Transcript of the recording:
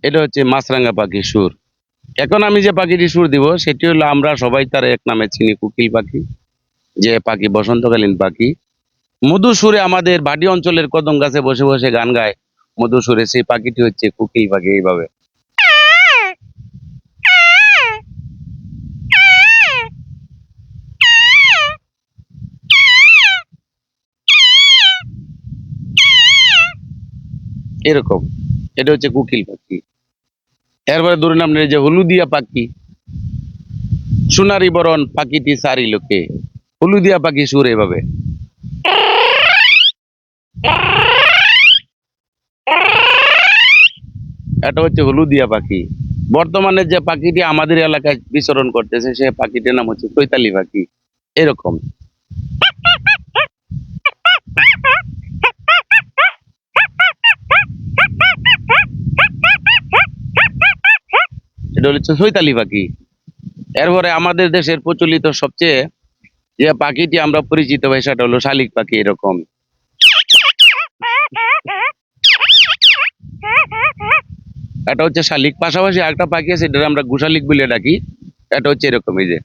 এটা হচ্ছে মাছরাঙা পাখির সুর। এখন আমি যে পাখিটি সুর দিব সেটি হলো আমরা সবাই তার এক নামে চিনি কোকিল পাখি। যে পাখি বসন্তকালীন পাখি। মধু সুরে আমাদের ভাটি অঞ্চলের কদম গাছে বসে বসে গান গায়। মধু সুরে সেই পাখিটি হচ্ছে কোকিল পাখি এইভাবে। এরকম। এটা হচ্ছে কোকিল পাখি। এরপরে ধরুন আপনার এই যে হলুদিয়া পাখি, সোনারি বরণ পাখিটি সারি লোকে। হলুদিয়া পাখি সুর এভাবে। এটা হচ্ছে হলুদিয়া পাখি। বর্তমানে যে পাখিটি আমাদের এলাকায় বিচরণ করতেছে সে পাখিটির নাম হচ্ছে চৈতালি পাখি। এরকম। এটা হচ্ছে চৈতালি পাখি। এরপরে আমাদের দেশের প্রচলিত সবচেয়ে যে পাখিটি আমরা পরিচিত ভাই সেটা হলো শালিক পাখি এরকম। এটা হচ্ছে শালিক, পাশাপাশি আরেকটা পাখি আছে এটা আমরা গুশালিক বলে ডাকি। এটা হচ্ছে এরকম এই যে।